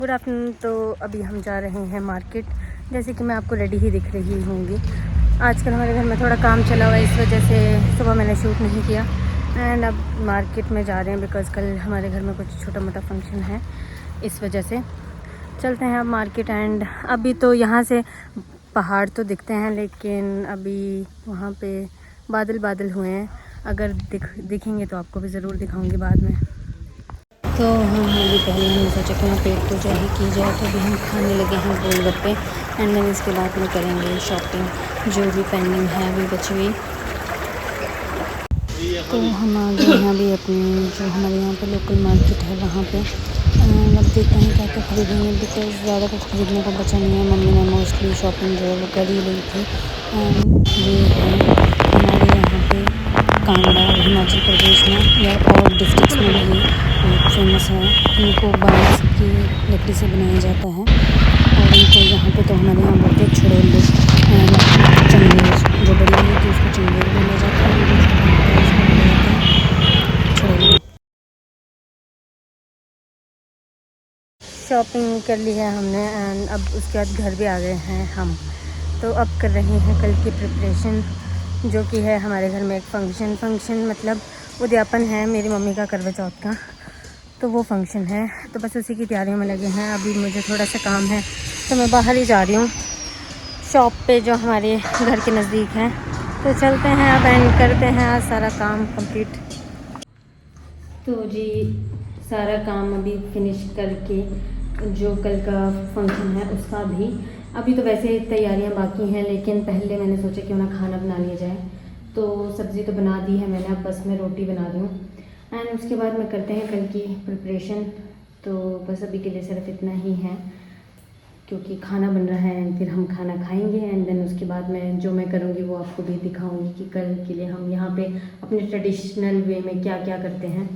Good afternoon. तो अभी हम जा रहे हैं मार्केट। जैसे कि मैं आपको रेडी ही दिख रही होंगी। आजकल हमारे घर में थोड़ा काम चला हुआ है, इस वजह से सुबह मैंने शूट नहीं किया। एंड अब मार्केट में जा रहे हैं बिकॉज़ कल हमारे घर में कुछ छोटा मोटा फंक्शन है, इस वजह से चलते हैं अब मार्केट। एंड अभी तो यहाँ से पहाड़ तो दिखते हैं, लेकिन अभी वहाँ पे बादल बादल हुए हैं। अगर दिखेंगे तो आपको भी ज़रूर दिखाऊंगी बाद में। तो हम अभी पहले हमने सोचा कि पेट पूजा ही की जाए, तो अभी हम खाने लगे हैं गोलगप्पे। एंड देन इसके बाद में करेंगे शॉपिंग, जो भी पेंडिंग है अभी बची हुई। तो हम आ गए हैं अभी अपनी जो हमारे यहाँ पे लोकल मार्केट है वहाँ पे। अब देखते हैं क्या क्या खरीदेंगे, बिकॉज ज़्यादा कुछ खरीदने को बचा नहीं है। मम्मी ने मोस्टली शॉपिंग जो है वो कर ही ली थी। एंड ये है हमारे यहाँ पे कांगड़ा, हिमाचल प्रदेश में या और डिस्ट्रिक्ट्स में भी फेमस है। इनको बांस की लकड़ी से बनाया जाता है और इनको यहाँ पे तो हमारे यहाँ बोलते हैं छड़ोल्लू एंड चंगेर। जो बड़ी होती है उसको चंगेर बोला जाता है, जो छोटा होता है उसको बोला जाता है छड़ोल्लू। शॉपिंग कर ली है हमने एंड अब उसके बाद घर भी आ गए हैं हम। तो अब कर रहे हैं कल की प्रिपरेशन, जो कि है हमारे घर में एक फंक्शन मतलब उद्यापन है मेरी मम्मी का करवा चौथ का। तो वो फंक्शन है, तो बस उसी की तैयारियों में लगे हैं। अभी मुझे थोड़ा सा काम है तो मैं बाहर ही जा रही हूँ शॉप पे, जो हमारे घर के नज़दीक है। तो चलते हैं अब एंड करते हैं आज सारा काम कंप्लीट। तो जी सारा काम अभी फिनिश करके, जो कल का फंक्शन है उसका भी अभी तो वैसे तैयारियां बाकी हैं, लेकिन पहले मैंने सोचा क्यों ना खाना बना लिया जाए। तो सब्ज़ी तो बना दी है मैंने, अब बस मैं रोटी बना रही हूँ एंड उसके बाद में करते हैं कल की प्रिपरेशन। तो बस अभी के लिए सिर्फ इतना ही है, क्योंकि खाना बन रहा है एंड फिर हम खाना खाएंगे एंड देन उसके बाद मैं जो मैं करूँगी वो आपको भी दिखाऊँगी कि कल के लिए हम यहाँ पे अपने ट्रेडिशनल वे में क्या क्या करते हैं।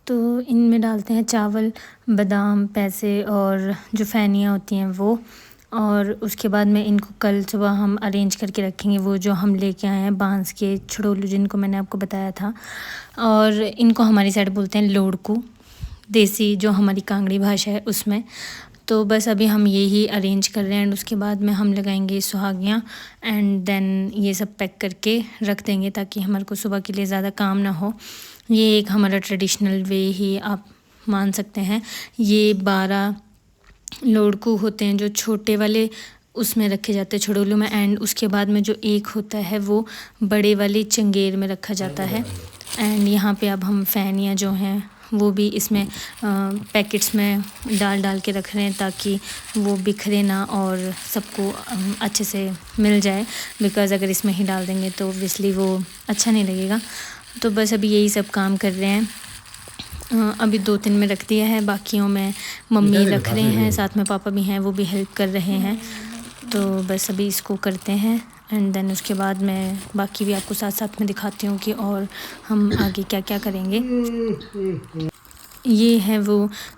तो इनमें डालते हैं चावल, बादाम, पैसे और जो फैनियाँ होती हैं वो। और उसके बाद में इनको कल सुबह हम अरेंज करके रखेंगे, वो जो हम लेके आए हैं बांस के छड़ोलू, जिनको मैंने आपको बताया था। और इनको हमारी साइड बोलते हैं लोड़कू, देसी जो हमारी कांगड़ी भाषा है उसमें। तो बस अभी हम यही अरेंज कर रहे हैं एंड उसके बाद में हम लगाएंगे सुहागियाँ एंड देन ये सब पैक करके रख देंगे, ताकि हमारे को सुबह के लिए ज़्यादा काम ना हो। ये एक हमारा ट्रेडिशनल वे ही आप मान सकते हैं। ये 12 लोड़कू होते हैं जो छोटे वाले, उसमें रखे जाते हैं छड़ोलू में। एंड उसके बाद में जो एक होता है वो बड़े वाली चंगेर में रखा जाता है। एंड यहाँ पे अब हम फैनियाँ जो हैं वो भी इसमें पैकेट्स में डाल डाल के रख रहे हैं, ताकि वो बिखरे ना और सबको अच्छे से मिल जाए। बिकॉज़ अगर इसमें ही डाल देंगे तो ऑब्वियसली वो अच्छा नहीं लगेगा। तो बस अभी यही सब काम कर रहे हैं। अभी 2-3 में रख दिया है, बाकियों में मम्मी रख रहे हैं, साथ में पापा भी हैं, वो भी हेल्प कर रहे हैं। तो बस अभी इसको करते हैं एंड देन उसके बाद मैं बाकी भी आपको साथ साथ में दिखाती हूँ कि और हम आगे क्या क्या करेंगे। ये है वो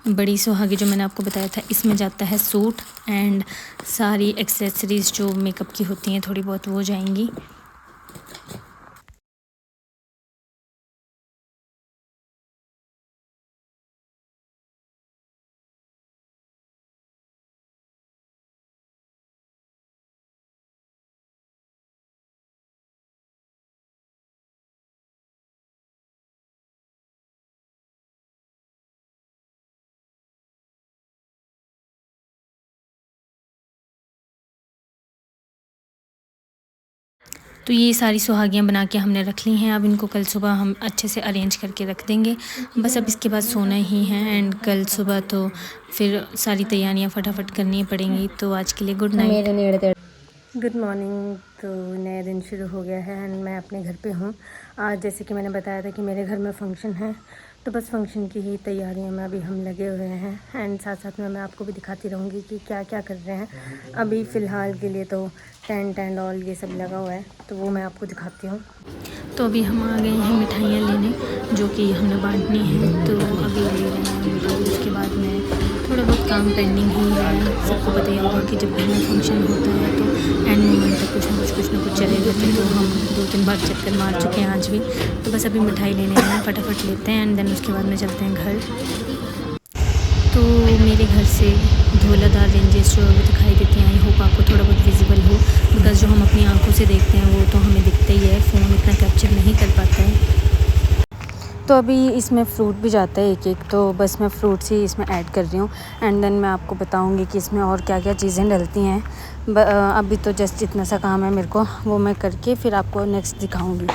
बड़ी सुहागी जो मैंने आपको बताया था, इसमें जाता है सूट एंड सारी एक्सेसरीज़ जो मेकअप की होती हैं थोड़ी बहुत वो जाएंगी। तो ये सारी सुहागियाँ बना के हमने रख ली हैं। अब इनको कल सुबह हम अच्छे से अरेंज करके रख देंगे। बस अब इसके बाद सोना ही है एंड कल सुबह तो फिर सारी तैयारियाँ फटाफट करनी पड़ेंगी। तो आज के लिए गुड नाइट, गुड मॉर्निंग। तो नया दिन शुरू हो गया है एंड मैं अपने घर पे हूँ आज। जैसे कि मैंने बताया था कि मेरे घर में फ़ंक्शन है, तो बस फंक्शन की ही तैयारियों में अभी हम लगे हुए हैं एंड साथ साथ में मैं आपको भी दिखाती रहूँगी कि क्या क्या कर रहे हैं। अभी फ़िलहाल के लिए तो टेंट एंड ऑल ये सब लगा हुआ है, तो वो मैं आपको दिखाती हूँ। तो अभी हम आ गए हैं मिठाइयाँ लेने, जो कि हमने बांटनी है। तो अभी ले रहे हैं मिठाई, उसके बाद में थोड़ा बहुत काम पेंडिंग ही है। सबको पता ही होगा कि जब घर में फंक्शन होता है तो एंड मोमेंट तक कुछ ना कुछ चले रहते हैं। तो हम 2-3 बार चक्कर मार चुके हैं आज भी। तो बस अभी मिठाई लेने आए हैं, फटाफट लेते हैं एंड देन उसके बाद में चलते हैं घर। तो मेरे घर से धौलाधार रेंजेस जो अभी दिखाई देती हैं, आई होप आपको थोड़ा बहुत विजिबल हो, बिकॉज़ जो हम अपनी आंखों से देखते हैं वो तो हमें दिखता ही है, फ़ोन इतना कैप्चर नहीं कर पाता है। तो अभी इसमें फ़्रूट भी जाता है एक-एक, तो बस मैं फ्रूट्स ही इसमें ऐड कर रही हूँ एंड देन मैं आपको बताऊँगी कि इसमें और क्या-क्या चीज़ें डलती हैं। अभी तो जस्ट इतना सा काम है मेरे को, वो मैं करके फिर आपको नेक्स्ट दिखाऊँगी।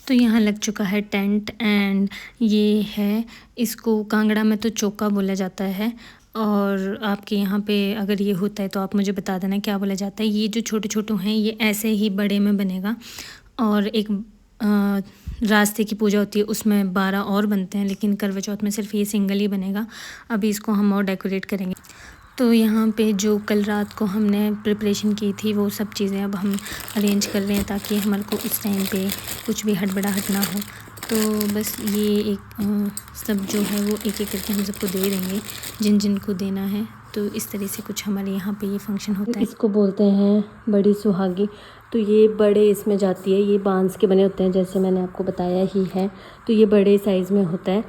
तो यहाँ लग चुका है टेंट एंड ये है, इसको कांगड़ा में तो चौका बोला जाता है और आपके यहाँ पे अगर ये होता है तो आप मुझे बता देना क्या बोला जाता है। ये जो छोटे-छोटे हैं ये ऐसे ही बड़े में बनेगा और एक रास्ते की पूजा होती है उसमें 12 और बनते हैं, लेकिन करवा चौथ में सिर्फ ये सिंगल ही बनेगा। अभी इसको हम और डेकोरेट करेंगे। तो यहाँ पे जो कल रात को हमने प्रिपरेशन की थी वो सब चीज़ें अब हम अरेंज कर रहे हैं ताकि हमारे को उस टाइम पे कुछ भी हड़बड़ाहट ना हो। तो बस ये एक सब जो है वो एक-एक करके हम सबको दे देंगे जिन को देना है। तो इस तरह से कुछ हमारे यहाँ पे ये फंक्शन होता है। इसको बोलते हैं बड़ी सुहागी। तो ये बड़े इसमें जाती है, ये बांस के बने होते हैं जैसे मैंने आपको बताया ही है। तो ये बड़े साइज़ में होता है,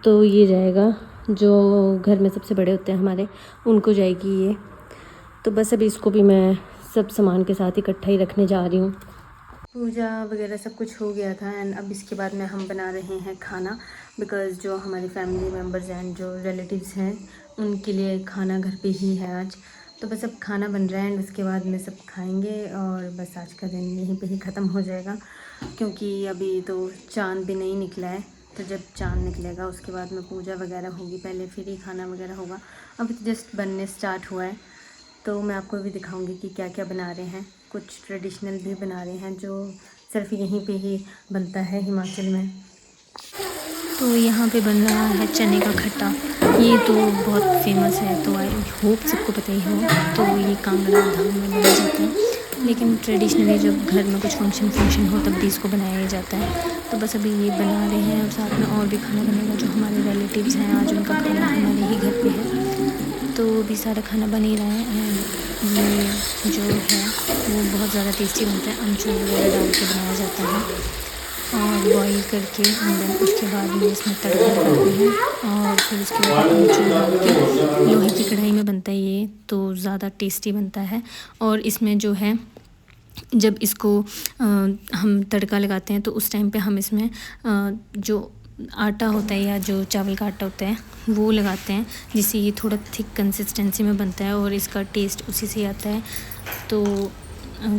तो ये जाएगा जो घर में सबसे बड़े होते हैं हमारे, उनको जाएगी ये। तो बस अभी इसको भी मैं सब सामान के साथ इकट्ठा ही रखने जा रही हूँ। पूजा वगैरह सब कुछ हो गया था एंड अब इसके बाद में हम बना रहे हैं खाना, बिकॉज़ जो हमारी फैमिली मेम्बर्स एंड जो रिलेटिव्स हैं उनके लिए खाना घर पे ही है आज। तो बस अब खाना बन रहा है एंड उसके बाद में सब खाएंगे और बस आज का दिन यहीं पे ही ख़त्म हो जाएगा, क्योंकि अभी तो चाँद भी नहीं निकला है। तो जब चाँद निकलेगा उसके बाद में पूजा वगैरह होगी पहले, फिर ही खाना वगैरह होगा। अभी तो जस्ट बनने स्टार्ट हुआ है, तो मैं आपको भी दिखाऊंगी कि क्या क्या बना रहे हैं। कुछ ट्रेडिशनल भी बना रहे हैं जो सिर्फ यहीं पे ही बनता है हिमाचल में। तो यहाँ पे बन रहा है चने का खट्टा, ये तो बहुत फेमस है, तो आई होप सबको पता ही हो। तो ये कांगड़ा धाम में बनाया जाता है, लेकिन ट्रेडिशनली जब घर में कुछ फंक्शन हो तब भी इसको बनाया ही जाता है। तो बस अभी ये बना रहे हैं और साथ में और भी खाना बनेगा। जो हमारे रिलेटिव्स हैं आज उनका खाना हमारे ही घर पे है, तो भी सारा खाना बन ही रहा है एंड ये जो है वो बहुत ज़्यादा टेस्टी बनता है। अमचूर वगैरह डाल के बनाया जाता है और बॉईल करके एंड देन उसके बाद में इसमें तड़का लगाते हैं और फिर उसके बाद अमचूर डाल के लोहे की कढ़ाई में बनता है ये, तो ज़्यादा टेस्टी बनता है। और इसमें जो है जब इसको हम तड़का लगाते हैं तो उस टाइम पे हम इसमें जो आटा होता है या जो चावल का आटा होता है वो लगाते हैं, जिससे ये थोड़ा थिक कंसिस्टेंसी में बनता है और इसका टेस्ट उसी से आता है। तो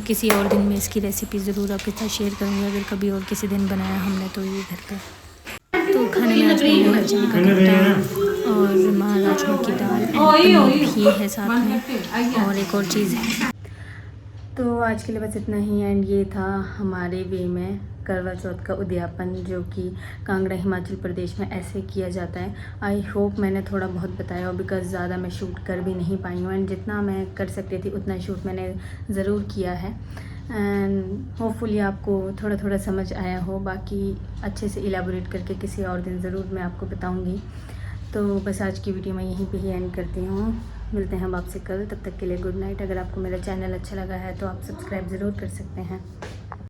किसी और दिन में इसकी रेसिपी ज़रूर आपके साथ शेयर करूँगी, अगर कभी और किसी दिन बनाया हमने तो ये घर पर। तो खाने में आज बना है चने का खट्टा और माँ राजमा की दाल एंड पनीर भी है साथ में और एक और चीज़ है। तो आज के लिए बस इतना ही एंड ये था हमारे वे में करवा चौथ का उद्यापन, जो कि कांगड़ा हिमाचल प्रदेश में ऐसे किया जाता है। आई होप मैंने थोड़ा बहुत बताया हो, बिकॉज़ ज़्यादा मैं शूट कर भी नहीं पाई हूँ एंड जितना मैं कर सकती थी उतना शूट मैंने ज़रूर किया है एंड होपफुली आपको थोड़ा थोड़ा समझ आया हो। बाकी अच्छे से इलेबोरेट करके किसी और दिन ज़रूर मैं आपको बताऊँगी। तो बस आज की वीडियो मैं यहीं पे ही एंड करती हूँ। मिलते हैं हम आपसे कल, तब तक के लिए गुड नाइट। अगर आपको मेरा चैनल अच्छा लगा है तो आप सब्सक्राइब ज़रूर कर सकते हैं।